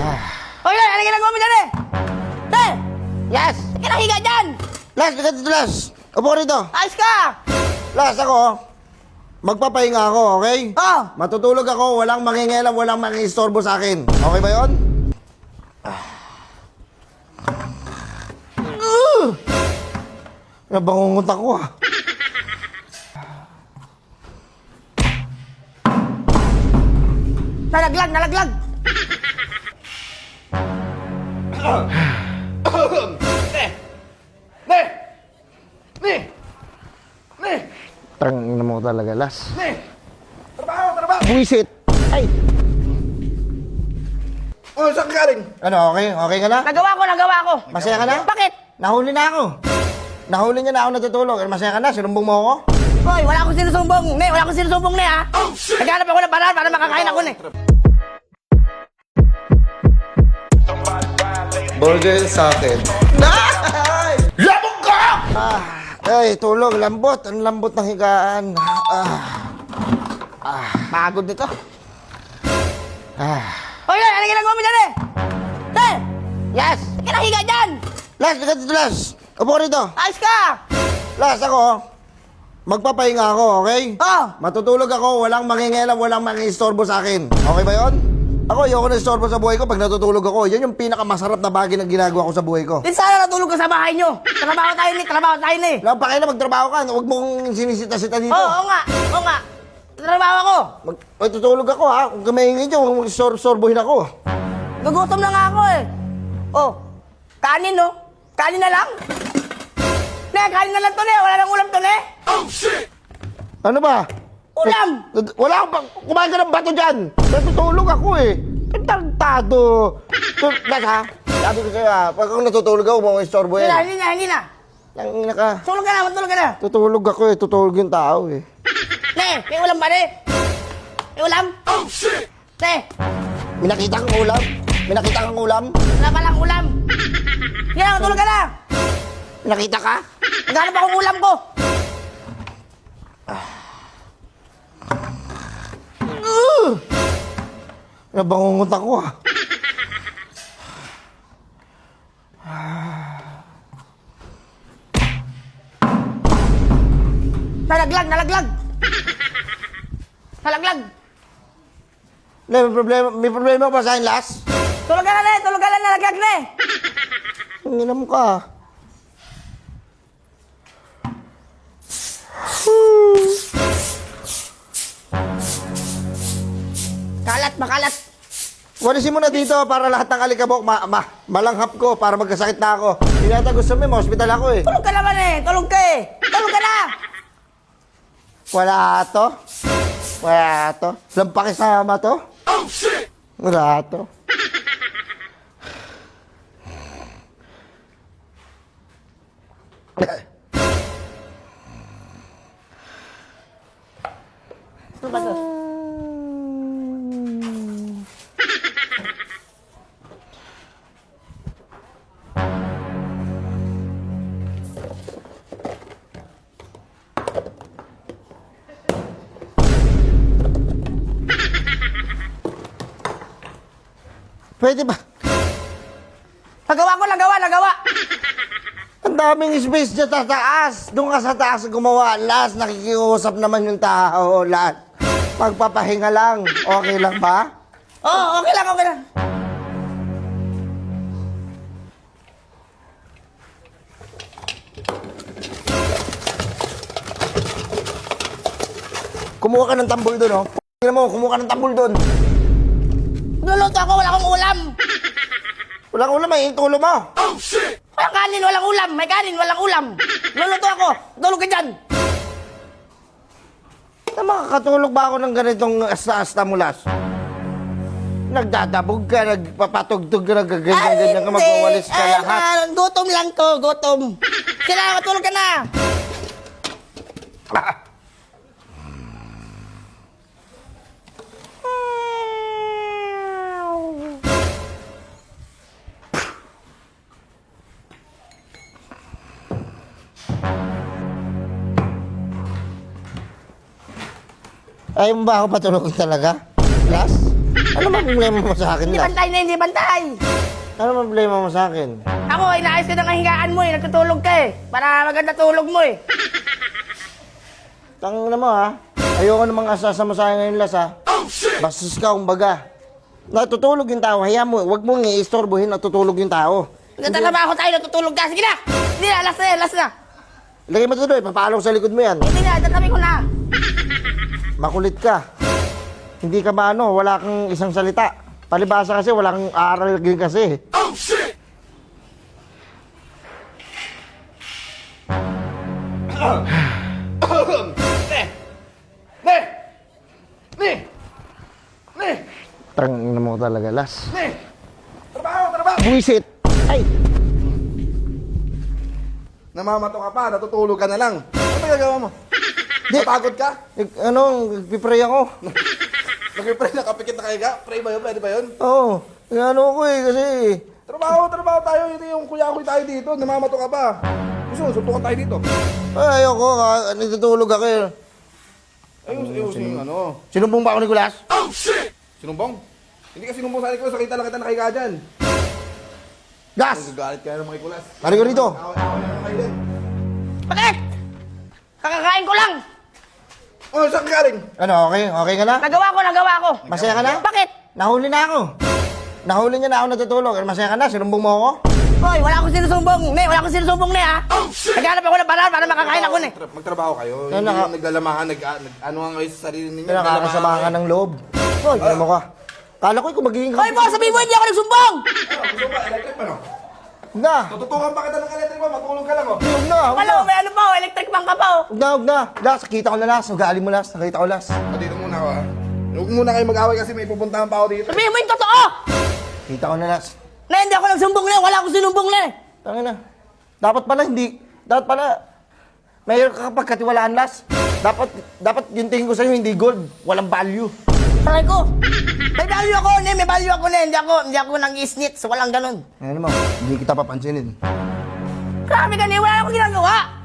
Hoy, ano ginagawa mo dyan eh? Eh! Las! Sige na, higa dyan! Las, bigat dito, Las! Upo ka rito! Ayos ka! Las, ako, magpapahinga ako, okay? Oh! Matutulog ako, walang mangingialam, walang mangingistorbo sa akin. Okay ba yun? Nabangungot ako ah. Nalaglag, nalaglag! Tangina mo talaga, Las. Trabaho! Buisit! Ay! Oh, saan ka galing? Ano, okay? Okay ka na? Nagawa ko! Masaya ka na? Bakit? Nahuli na ako. Nahuli niya na ako natutulog. Masaya ka na? Sinumbong mo ako? Hoy, wala akong sinusumbong! Ne, wala akong sinusumbong ne ha! Naghanap ako ng paraan para makakain ako ne! Burger sa akin. Labog ka! Ay, tulog. Lambot. Ang lambot ng higaan. Pagod nito. Ah. Hoy, ano ginagawa mo dyan eh? Eh! Las! Sige na, higa dyan! Las, bigat dito, Las! Upo ka rito! Ayos ka! Las, ako, magpapahinga ako, okay? Oh! Matutulog ako, walang mangingialam, walang mangingistorbo sa akin. Okay ba yun? Ako, ayoko na istorbo sa buhay ko pag natutulog ako. Yan yung pinakamasarap na bagay na ginagawa ko sa buhay ko. Din sana natulog ka sa bahay nyo! Trabaho tayo ni! Wala pa kayo na magtrabaho ka. Huwag mong sinisita-sita dito. Oo nga! Trabaho ako! Tutulog ako, ha? Kung kumaingin nyo, huwag mong sorbohin ako. Nagutom na nga ako eh! Oh! Kanin no? Kanin na lang? Ne, kanin na lang to ne! Wala nang ulam to ne! Ano ba? Ulam! Wala akong kumain ka ng bato dyan. Natutulog ako eh. Tartado. Las ha? Sabi ko sa'yo ha, pag ako natutulog ako, huwag mong istorbo yan. Hindi na! Nangina ka. Tulog ka na! Matulog ka na! Tutulog ako eh, tutulog yung tao eh. Ne! May ulam ba ne? May ulam? Ne! May nakita kang ulam? May nakita kang ulam? Wala pa lang ulam! Sige na! Matulog ka na! May nakita ka? Naghanap akong ulam ko! Nabangungot ako ah. Nalaglag! Nalaglag! May problema ba sa akin, Las? Tulog ka na ne! Tulog ka na! Nalaglag ne! Ang ina mo ka. Kalat! Makalat! Walisin mo na dito para lahat ng alikabok malanghap ko para magkasakit na ako. Hindi nata gusto mo, may hospital ako eh. Tulog ka naman eh! Tulog ka eh! Tulog ka na! Wala to. Wala to. Walang pakisama to. Wala to. Ano ba to? Pwede ba? Nagawa! Ang daming space dyan sa taas. Doon ka sa taas gumawa. Las, nakikiusap naman yung tao. Las, magpapahinga lang. Okay lang ba? Oo, okay lang. Kumuha ka ng tambol doon, oh. Tingnan mo, kumuha ka ng tambol doon. Luluto ako, wala akong ulam. Walang ulam, may tulo mo. Walang kanin, walang ulam. May kanin, walang ulam. Luluto ako. Tulog ka dyan. Makakatulog ba ako ng ganitong asta-asta mo, Las? Nagdadabog ka, nagpapatugtog ka, nagaganyan ka, magwawalis ka lahat. Gutom lang to, gutom. Kailangan matulog ka na. Ayaw mo ba ako patulogin talaga? Las? Ano ba problema mo sa akin, Hindi Las? bantay na hindi bantay. Ano ba problema mo sa akin? Ako, inaayos ka ng kahingaan mo eh. Nagtutulog ka eh. Para maganda tulog mo eh. Tangin na mo, ha? Ayoko namang asasama sa akin ngayon, Las, ha? Bastos ka, kumbaga. Natutulog yung tao, hayaan mo. Huwag mong i-istorbohin, natutulog yung tao. Nagtatrabaho tayo, natutulog ka. Sige na! Hindi na, last na yan, last na. Lagay mo tuloy, papalo sa likod mo yan. Hindi na, tatabi ko na. Makulit ka. Hindi ka maano, wala kang isang salita. Palibasa kasi, wala kang aral din kasi. Tangin na mo talaga, Las. Trabaho! Buisit! Ay! Namamato ka pa, natutulog ka na lang. Ano ba gagawa mo? Napagod ka? Nagpipray ako. Nag-pray na kapikit na kahiga? Pray ba yun? Pwede ba yun? Oo. Ko kasi... Trabaho tayo. Ito yung kuya-kuy tayo dito. Namamato ka pa. Gusto mo, suntukan tayo dito. Ay, ayoko. Nagtutulog ako. Ayos yung ano. Sinumbong ba ako ni Kulas? Sinumbong? Hindi ka sinumbong sa Nicolas. Nakita lang kita nakahiga dyan. Gas! Nagagalit ka ng mga Nicolas. Hari ko rito. Ako na kayo din. Bakit? Kakakain ko lang. Oh, saan ka galing? Ano, okay? Okay ka na? Nagawa ko. Masaya ka na? Bakit? Nahuli na ako. Nahuli niya na ako natutulog. Masaya ka na? Sinumbong mo ako? Hoy, wala akong sinusumbong. Wala akong sinusumbong ha. Naghanap ako ng paraan para makakain ako ne. Magtrabaho kayo. Ano Hindi ka? yung naglalamahan, ano nga kayo sa sarili ninyo. Nakakasama ka ng loob. Hoy, Ano mo ka? Kala ko ikaw magiging Hoy, boss, sabihin mo hindi ako nagsumbong. Gusto ba, electric pa no? Huwag na! Tututukan pa kita ng electric pa, matulog ka lang oh. Huwag na! Huwag Wala, na! may ano pa, electric fan ka pa. Huwag na! Huwag na! Las, kita ko na Las. Ugali mo Las. Nakita ko Las. Dito muna ako ha. Huwag muna kayo mag-away kasi may pupuntahan pa ako dito. Sabihin mo yung totoo. Kita ko na Las. Na hindi ako nagsumbong na, wala akong sinumbong na. Tangin na. Dapat pala hindi. Dapat pala. Mayroon ka kapag katiwalaan Las. Dapat yung tingin ko sa'yo hindi gold. Walang value. Sabi ko, may value ako, may value ako na. Hindi ako nang isnit, so walang ganun. Ano mo? Hindi kita papansinin. Grabe ka wala akong ginagawa.